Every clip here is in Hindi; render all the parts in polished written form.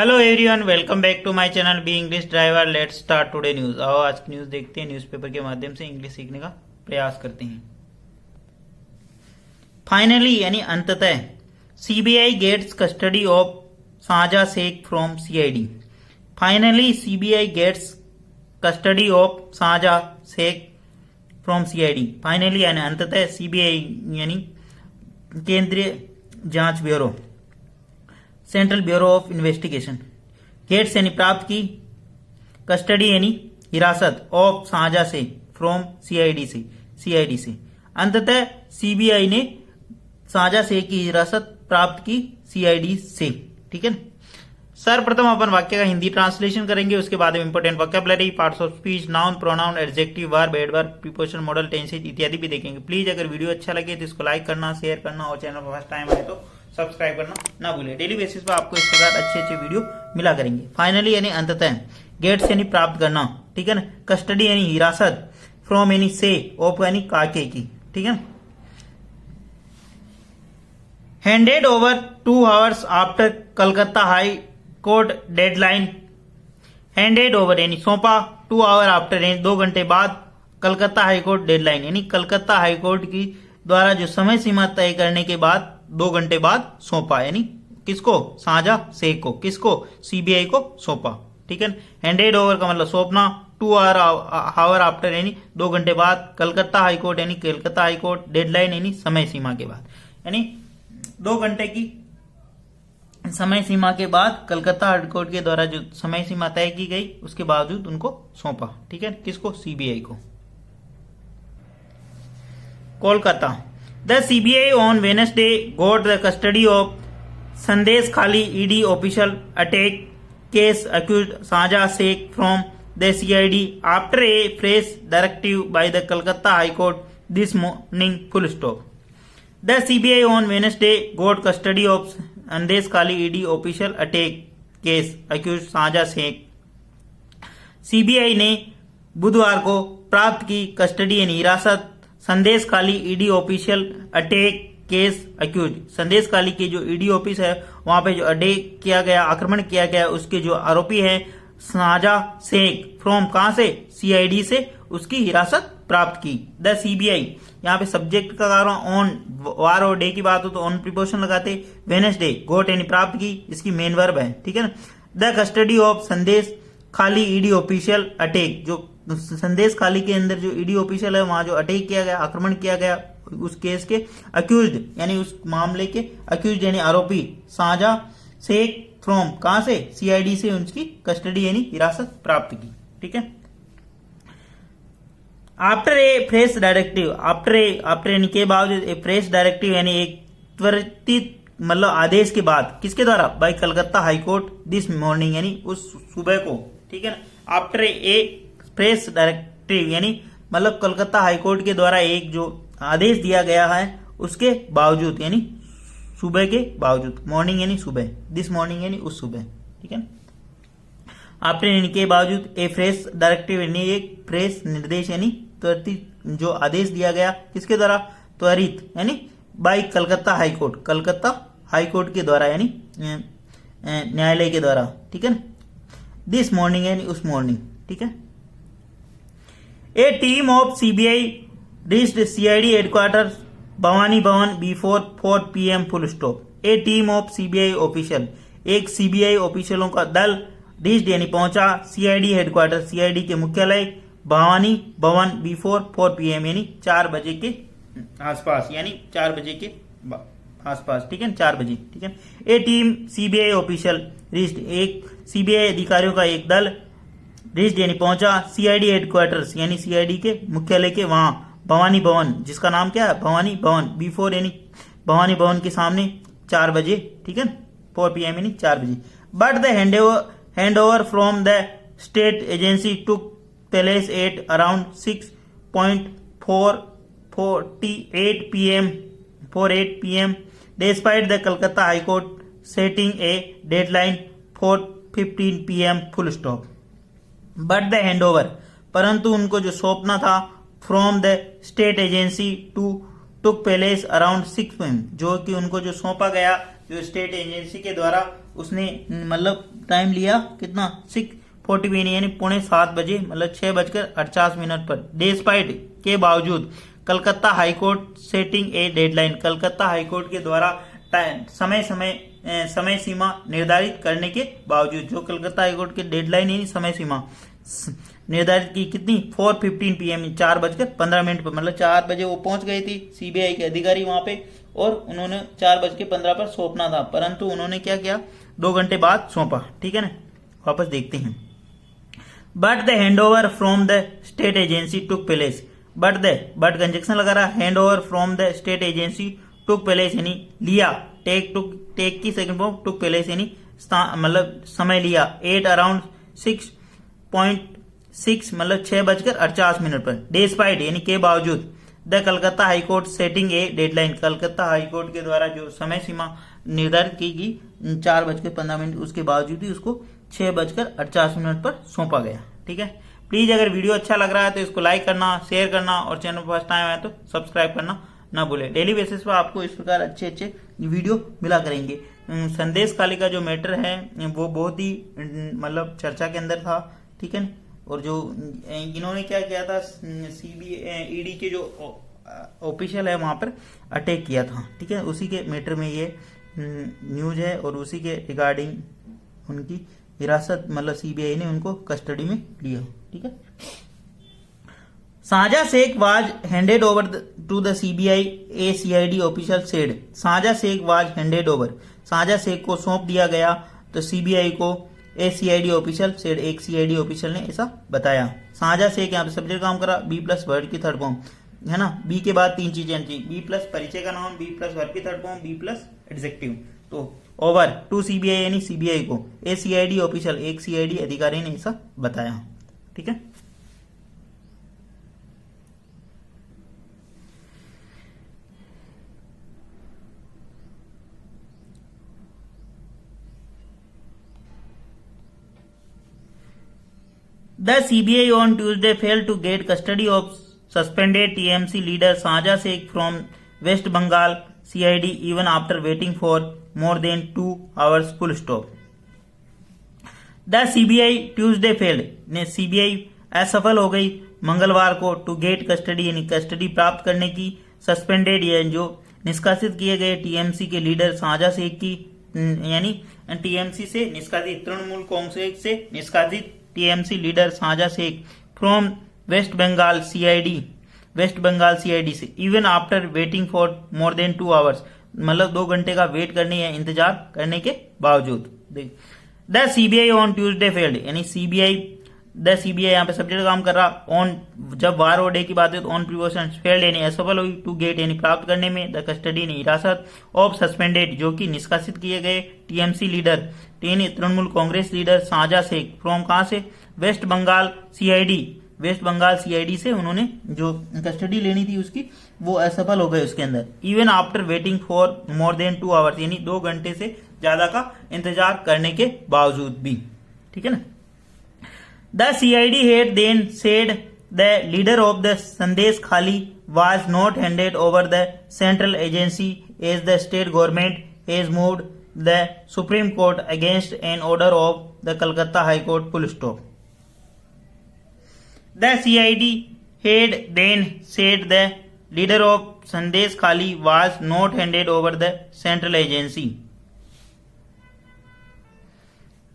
Hello everyone, welcome back to my channel be English driver. Let's start today news. आओ आज की न्यूज देखते हैं। न्यूज़पेपर के माध्यम से इंग्लिश सीखने का प्रयास करते हैं। फाइनली यानी अंततः CBI gets custody of Saja Sheikh from CID. Finally CBI gets custody of Saja Sheikh from CID. Finally यानी अंततः सीबीआई यानी केंद्रीय जांच ब्यूरो, central bureau of investigation, gets यानी प्राप्त की, कस्टडी यानी हिरासत, ऑफ साजा से, फ्रॉम सीआईडी से। अंततः सीबीआई ने साजा से की हिरासत प्राप्त की सीआईडी से। ठीक है। सर्वप्रथम अपन वाक्य का हिंदी ट्रांसलेशन करेंगे, उसके बाद में important vocabulary, parts of speech, noun, pronoun, adjective, verb, adverb, preposition, model, tenses इत्यादि भी देखेंगे। प्लीज अगर वीडियो अच्छा लगे तो इसको लाइक करना, शेयर करना और चैनल पर फर्स्ट टाइम आए तो सब्सक्राइब करना ना भूलिए। डेली बेसिस पर आपको इस प्रकार अच्छे वीडियो मिला करेंगे। फाइनली यानी अंततः, गेट्स यानी प्राप्त करना, ठीक है ना, कस्टडी यानी हिरासत, फ्रॉम यानी से, ऑफ यानी काके की, ठीक है। Handed over 2 hours after Calcutta high court deadline. Handed over यानी सौंपा, 2 hour आफ्टर यानी 2 घंटे बाद, कलकत्ता हाई कोर्ट डेडलाइन यानी कलकत्ता हाई कोर्ट की द्वारा जो समय सीमा तय करने के बाद 2 घंटे बाद सौंपा, यानी किसको? साजा शेख को। किसको? सीबीआई को सौंपा। ठीक है। हैंडेड ओवर का मतलब सौंपना, 2 hour आफ्टर यानी 2 घंटे बाद, कलकत्ता हाई कोर्ट यानी कलकत्ता हाई कोर्ट, डेडलाइन यानी समय सीमा के बाद, यानी 2 घंटे की समय सीमा के बाद कलकत्ता हाई कोर्ट के द्वारा जो समय सीमा तय की गई उसके बावजूद उनको सौंपा। ठीक है। किसको? सीबीआई को। Kolkata. The CBI on Wednesday got the custody of Sandeshkhali ED official attack case accused Saja Sheikh from the CID after a fresh directive by the Calcutta high court this morning, full stop. The CBI on Wednesday got custody of Sandeshkhali ED official attack case accused Saja Sheikh. CBI ने बुधवार को प्राप्त की कस्टडी यानी हिरासत संदेश खाली ED official attack case accused। संदेश खाली की जो ईडी ऑफिस है वहां पे जो अटैक किया गया, आक्रमण किया गया, उसके जो आरोपी है साजा शेख, फ्रॉम कहां से? सीआईडी से उसकी हिरासत प्राप्त की। द सीबीआई, यहाँ पे सब्जेक्ट का कारण ऑन, वार और डे की बात हो तो ऑन प्रीपोजिशन लगाते। वेडनेसडे, गोट यानी प्राप्त की, इसकी मेन वर्ब है। ठीक है ना। The custody of Sandeshkhali ED official attack, जो संदेश खाली के अंदर जो ईडी ऑफिशियल है वहां जो अटैक किया गया, आक्रमण किया गया, उस केस के अक्यूज्ड यानी उस मामले के अक्यूज्ड यानी आरोपी साजा शेख, फ्रॉम कहां से? सीआईडी से उसकी कस्टडी यानी हिरासत प्राप्त की। ठीक है। After a fresh directive, after यानी के बावजूद, ए फ्रेश डायरेक्टिव यानी एक त्वरित मतलब आदेश के बाद, किसके द्वारा? By Calcutta high court this morning यानी उस सुबह को। ठीक है ना। आफ्टर ए फ्रेश डायरेक्टिव यानी मतलब कलकत्ता हाई कोर्ट के द्वारा एक जो आदेश दिया गया है उसके बावजूद, यानी सुबह के बावजूद, मॉर्निंग यानी सुबह, दिस मॉर्निंग यानी उस सुबह। ठीक है। आफ्टर यानी के बावजूद, ए फ्रेश डायरेक्टिव यानी एक फ्रेश निर्देश यानी त्वरित जो आदेश दिया गया, किसके द्वारा? त्वरित यानी by Calcutta high court, Calcutta high court के द्वारा यानी न्यायालय के द्वारा। ठीक है ना। दिस मॉर्निंग यानी उस मॉर्निंग। ठीक है। A team of CBI reached CID headquarter Bhawani Bhavan before 4 PM, full stop. A team of CBI official, एक सीबीआई ऑफिशियलों का दल रीच्ड यानी पहुंचा सीआईडी हेडक्वार्टर, सीआईडी के मुख्यालय भवानी भवन बिफोर 4 PM यानी 4 बजे के आसपास, यानी 4 बजे के आसपास। ठीक है। 4 बजे। ठीक है। A team CBI official reached, एक सीबीआई अधिकारियों का एक दल रीच्ड यानी पहुंचा सीआईडी हेडक्वार्टर्स यानी सीआईडी के मुख्यालय के वहां, भवानी भवन, जिसका नाम क्या है? भवानी भवन, बिफोर यानी भवानी भवन के सामने 4 बजे। ठीक है। 4 PM यानी 4 बजे। But the hand over from the state agency took place at around 6:48 PM despite the Calcutta High Court setting a deadline for 15 PM, full stop. But the handover, परंतु उनको जो सौंपना था from the state agency took place around 6 PM, जो कि उनको जो सौंपा गया जो स्टेट एजेंसी के द्वारा उसने मतलब टाइम लिया कितना 6:40 यानी 6:45 बजे मतलब 6:48 पर डेस्पाइट के बावजूद कलकत्ता हाईकोर्ट सेटिंग ए डेडलाइन, कलकत्ता हाईकोर्ट के द्वारा समय सीमा निर्धारित करने के बावजूद, जो कलकत्ता हाईकोर्ट के डेडलाइन यानी समय सीमा निर्धारित की कितनी 4:15 PM 4:15 पर, मतलब 4 बजे वो पहुंच गई थी सीबीआई के अधिकारी वहां पे और उन्होंने 4:15 पर सौंपना था, परंतु उन्होंने क्या किया 2 घंटे बाद सौंपा। ठीक है ना, वापस देखते हैं। But the handover from the state agency took place, but conjunction लगा रहा, hand over from the state agency took place यानी लिया, टेक की सेकंड फॉर्म टुक प्लेस यानी मतलब समय लिया 8 अराउंड 6:6 मतलब 6:48 पर, डेस्पाइट यानी के बावजूद the Calcutta high court setting A deadline, Calcutta high court के द्वारा जो समय सीमा निर्धारित की गई 4:15 उसके बावजूद ही उसको 6:48 पर सौंपा गया। ठीक है, प्लीज अगर वीडियो अच्छा लग रहा है तो इसको लाइक करना, शेयर करना और चैनल फर्स्ट टाइम आया तो सब्सक्राइब करना ना भूले। डेली बेसिस पर आपको इस प्रकार अच्छे वीडियो मिला करेंगे। संदेश खाली का जो मैटर है वो बहुत ही मतलब चर्चा के अंदर था। ठीक है, और जो इन्होंने क्या किया था ईडी के जो ऑफिशियल है वहां पर अटैक किया था। ठीक है, उसी के मैटर में ये न्यूज है और उसी के रिगार्डिंग उनकी हिरासत मतलब सीबीआई ने उनको कस्टडी में लिया। ठीक है, Saja Sheikh was handed over to the CBI, a CID official said, Saja Sheikh was handed over, Saja Sheikh को सौंप दिया गया तो सीबीआई को, ए सीआईडी ऑफिशियल सेड, एक सीआईडी ऑफिशियल ने ऐसा बताया। साजा शेख यहाँ पे सब्जेक्ट काम करा, बी प्लस वर्ड की थर्ड फॉर्म है ना, बी के बाद 3 चीजें चाहिए, बी प्लस परिचय का नाम, बी प्लस वर्ब की third form, B plus adjective, तो ओवर टू सीबीआई यानी सीबीआई को, ए सीआईडी ऑफिशियल एक सीआईडी अधिकारी ने ऐसा बताया। ठीक है, The CBI on Tuesday failed to get custody of suspended TMC leader Saja Sheikh from West Bengal CID even after waiting for more than 2 hours full stop. The CBI Tuesday failed, ने CBI असफल हो गई मंगलवार को टू गेट कस्टडी यानी कस्टडी प्राप्त करने की, सस्पेंडेड यानी जो निष्कासित किए गए टीएमसी के लीडर साजा शेख की यानी टीएमसी से निष्कासित, तृणमूल कांग्रेस से निष्कासित TMC leader Saja Sheikh from West Bengal CID से, even after waiting for more than 2 hours मतलब 2 घंटे का वेट करने या इंतजार करने के बावजूद। The CBI on Tuesday failed यानी द सीबीआई यहाँ पे सब्जेक्ट काम कर रहा, ऑन जब वार और डे की बात है तो ऑन प्रिवोशन फेल्ड यानी असफल हुई टू गेट यानी प्राप्त करने में, द कस्टडी ने हिरासत ऑफ सस्पेंडेड जो कि निष्कासित किए गए TMC leader Trinamool Congress leader Saja Sheikh from कहां से, वेस्ट बंगाल सीआईडी से उन्होंने जो कस्टडी लेनी थी उसकी वो असफल हो गए उसके अंदर, even after waiting for more than 2 hours यानी 2 घंटे से ज्यादा का इंतजार करने के बावजूद भी। ठीक है ना, The CID had then said the leader of the Sandesh Khali was not handed over the central agency as the state government has moved the Supreme Court against an order of the Calcutta High Court full stop. The CID had then said the leader of Sandesh Khali was not handed over the central agency.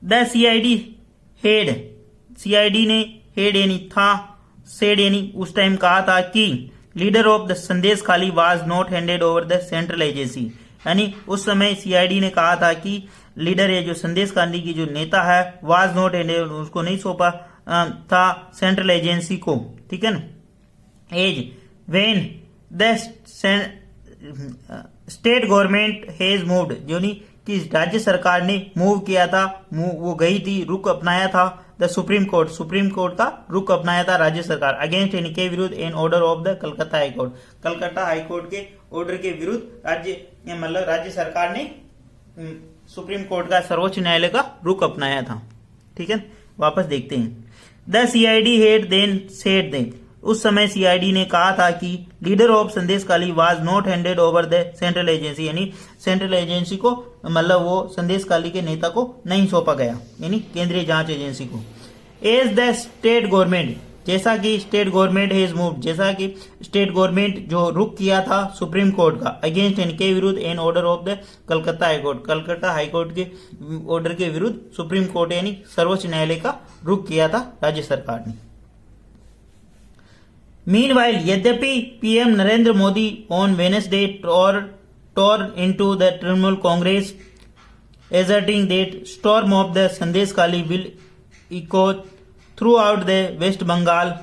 The CID had CID ने हेड यानी था, सेड यानी उस टाइम कहा था कि लीडर ऑफ द संदेश खाली was not handed over the central agency, यानी उस समय सीआईडी ने कहा था कि लीडर ये जो संदेश खाली की जो नेता है वाज नॉट हैंडेड उसको नहीं सौंपा था सेंट्रल एजेंसी को। ठीक है ना, as when the state government has moved जो नहीं कि राज्य सरकार ने मूव किया था, वो गई थी, रुख अपनाया था द सुप्रीम कोर्ट का रुख अपनाया था राज्य सरकार, अगेंस्ट यानी के विरुद्ध an order of the Calcutta high court, Calcutta high court के ऑर्डर के विरुद्ध राज्य सरकार ने सुप्रीम कोर्ट का सर्वोच्च न्यायालय का रुख अपनाया था। ठीक है, वापस देखते हैं। The CID head then said they उस समय सीआईडी ने कहा था कि leader of Sandeshkhali was not handed over the central agency, यानी सेंट्रल एजेंसी को मतलब वो संदेशखाली के नेता को नहीं सौंपा गया, यानी केंद्रीय जांच एजेंसी को। एज द स्टेट गवर्नमेंट, जैसा कि स्टेट गवर्नमेंट हैज मूव्ड, जैसा कि स्टेट गवर्नमेंट जो रुख किया था सुप्रीम कोर्ट का अगेंस्ट इनके विरुद्ध an order of the Calcutta high court, Calcutta high court के ऑर्डर के विरुद्ध सुप्रीम कोर्ट यानी सर्वोच्च न्यायालय का रुख किया था राज्य सरकार ने। मीनवाइल, यद्यपि PM Narendra Modi on Wednesday tore into the Trinamool Congress asserting that storm of the Sandesh-Kali will echo throughout the West Bengal,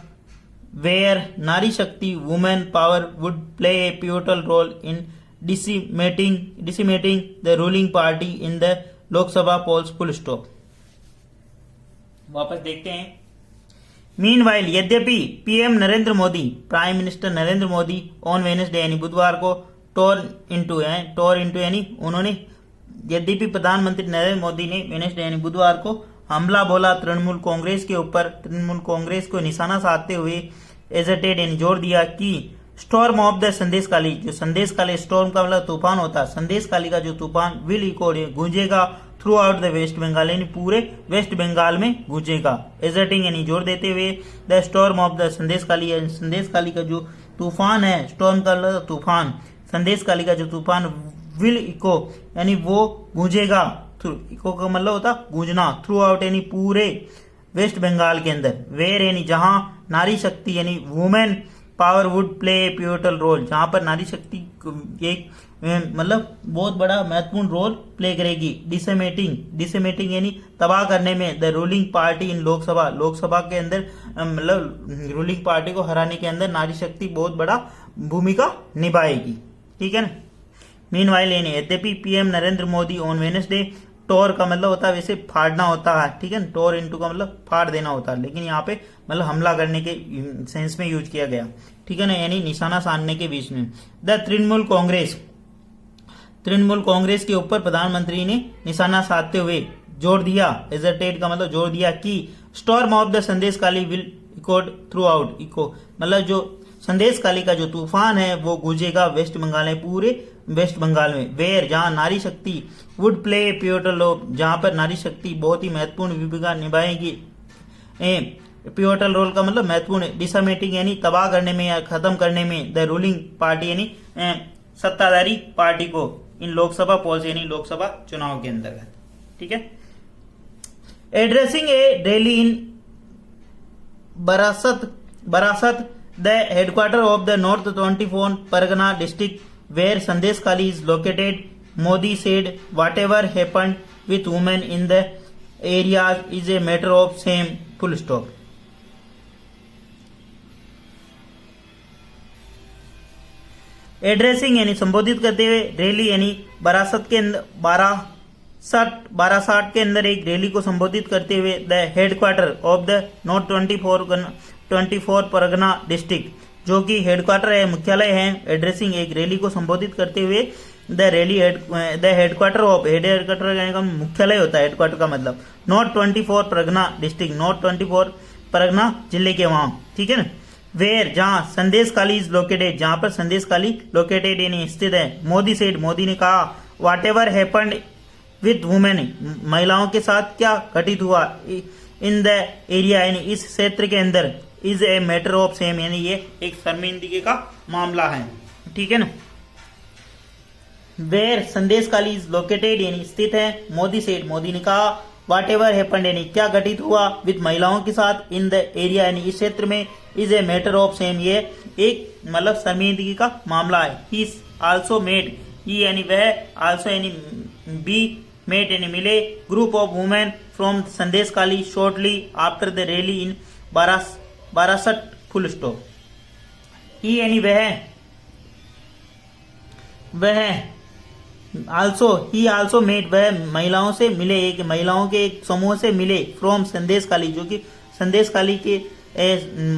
where Nari Shakti women power would play a pivotal role in decimating the ruling party in the Lok Sabha polls. Full stop. वापस देखते हैं। मीनवाइल, यद्यपि PM Narendra Modi, prime minister Narendra Modi on Wednesday यानी बुधवार को टोर इनटू यानी उन्होंने, यद्यपि प्रधानमंत्री नरेंद्र मोदी ने वेडनेसडे यानी बुधवार को हमला बोला तृणमूल कांग्रेस के ऊपर, तृणमूल कांग्रेस को निशाना साधते हुए एजटेड यानी जोर दिया कि स्टॉर्म ऑफ द संदेशखाली, जो संदेशखाली स्टॉर्म का मतलब तूफान होता है, संदेशखाली का जो तूफान विल इको गूंजेगा throughout the West Bengal, यानी पूरे वेस्ट बंगाल में गूंजेगा। एजर्टिंग यानी जोर देते हुए the storm of the Sandeshkhali, Sandeshkhali का जो तूफान है, स्टॉर्म का तूफान, संदेशखाली का जो तूफान विल इको यानी वो गूंजेगा, इको का मतलब होता गूंजना, थ्रू आउट यानी पूरे वेस्ट बंगाल के अंदर, वेयर यानी जहां नारी शक्ति यानी women power would play a pivotal role, जहां पर नारी शक्ति एक मतलब बहुत बड़ा महत्वपूर्ण रोल प्ले करेगी। डिसमेटिंग यानी तबाह करने में द रूलिंग पार्टी इन लोकसभा के अंदर मतलब रूलिंग पार्टी को हराने के अंदर नारी शक्ति बहुत बड़ा भूमिका निभाएगी। ठीक है ना। मीनवाइल यानी यद्यपि PM Narendra Modi on Wednesday, tore का मतलब होता है वैसे फाड़ना होता है, ठीक है, टोर इनटू का मतलब फाड़ देना होता है, लेकिन यहाँ पे मतलब हमला करने के सेंस में यूज किया गया, ठीक है ना, यानी निशाना साधने के बीच में। द तृणमूल कांग्रेस के ऊपर प्रधानमंत्री ने निशाना साधते हुए जोर दिया, एजर्टेड का मतलब जोर दिया कि storm of the Sandeshkhali will echoed throughout, echo मतलब जो संदेशखाली का जो तूफान है वो गूंजेगा वेस्ट बंगाल में, पूरे वेस्ट बंगाल में, वेयर जहां नारी शक्ति वुड प्ले पिवटल रोल, जहां पर नारी शक्ति बहुत ही महत्वपूर्ण भूमिका निभाएगी। पिवटल रोल का मतलब महत्वपूर्ण, डिसमेटिंग यानी तबाह करने में या खत्म करने में, द रूलिंग पार्टी यानी सत्ताधारी पार्टी को इन लोकसभा पोल्स यानी लोकसभा चुनाव के अंतर्गत। ठीक है। Addressing a rally in Barasat the headquarter of the North 24 Pargana district where Sandesh-Kali is located, Modi said whatever happened with women in the area is a matter of shame, full stop. Addressing यानी संबोधित करते हुए, रैली यानी बारासत के अंदर बारासात के अंदर एक रैली को संबोधित करते हुए the headquarter of the North 24 Pargana district, जो कि हेडक्वार्टर है, मुख्यालय है। एड्रेसिंग एक रैली को संबोधित करते हुए द हेडक्वार्टर ऑफ, हेडक्वार्टर का मुख्यालय होता है, हेडक्वार्टर का मतलब north 24 Pargana district, north 24 Pargana जिले के वहां, ठीक है ना, वेयर जहां संदेशखाली इज लोकेटेड, जहां पर संदेशखाली लोकेटेड यानी स्थित है। मोदी सेड, मोदी ने कहा what ever happened with women, महिलाओं के साथ क्या घटित हुआ, इन द एरिया यानी इस क्षेत्र के अंदर, is a matter of same यानी ये एक शर्मिंदगी का मामला है। ठीक है ना। वेयर संदेशखाली इज लोकेटेड यानी स्थित है। मोदी सेड, मोदी ने कहा वाट एवर हैपेंड यानी क्या घटित हुआ विद महिलाओं के साथ, इन द एरिया यानी इस क्षेत्र में, is a matter of same ये एक मतलब शर्मिंदगी का मामला है। ही आल्सो मेड, ही यानी वह, आल्सो यानी बी, मेट यानी मिले, group of women from Sandeshkhali shortly after the rally in Barasat, full stop. He यानी वह ही आल्सो मेट, वह महिलाओं से मिले, एक महिलाओं के एक समूह से मिले, फ्रॉम संदेशखाली, जो कि संदेशखाली के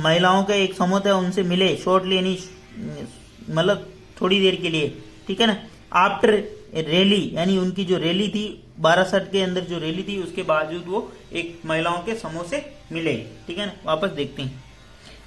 महिलाओं का एक समूह है, उनसे मिले, शॉर्टली यानी मतलब थोड़ी देर के लिए, ठीक है ना। आफ्टर रैली यानी उनकी जो रैली थी, बारासत के अंदर जो रैली थी, उसके बावजूद वो एक महिलाओं के समूह से मिले, ठीक है ना। वापस देखते हैं।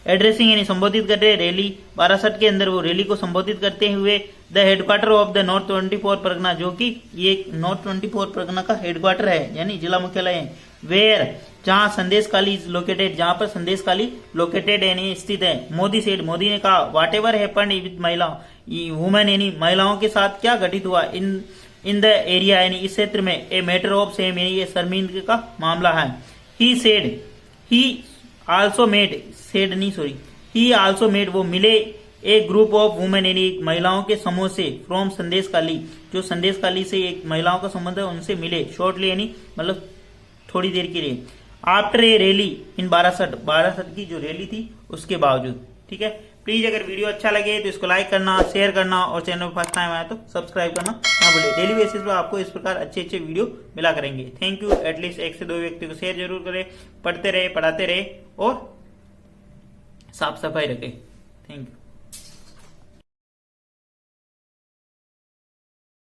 एड्रेसिंग यानी संबोधित कर रहे रैली बारासत के अंदर वो रैली को संबोधित करते हुए the headquarter of the North 24 Pargana, जो कि ये नॉर्थ 24 परगना का हेडक्वार्टर है यानी जिला मुख्यालय है। वेयर जहां संदेशकाली इज लोकेटेड, जहां पर संदेशकाली लोकेटेड यानी स्थित है। मोदी सेड, मोदी ने कहा वाट एवर हैपेंड विद महिला वुमेन यानी महिलाओं के साथ क्या घटित हुआ इन द एरिया यानी इस क्षेत्र में ए मैटर ऑफ सेम यानी ये शर्मिंदगी का मामला है। He said, he also made, said नहीं सॉरी, ही आल्सो मेड वो मिले एक ग्रुप ऑफ वुमेन यानी महिलाओं के समूह से फ्रॉम संदेशकाली, जो संदेशकाली से एक महिलाओं का संबंध है उनसे मिले शॉर्टली यानी मतलब थोड़ी देर के लिए। आफ्टर ए रैली इन बारासत, बारासत की जो रैली थी उसके बावजूद। ठीक है, प्लीज अगर वीडियो अच्छा लगे तो इसको लाइक करना, शेयर करना और चैनल फर्स्ट टाइम आया तो सब्सक्राइब करना ना भूलिए। डेली बेसिस पर आपको इस प्रकार अच्छे अच्छे वीडियो मिला करेंगे। Thank you. एटलीस्ट 1 से 2 व्यक्ति को शेयर जरूर करें, पढ़ते रहे, पढ़ाते रहे और साफ सफाई रखें। Thank you.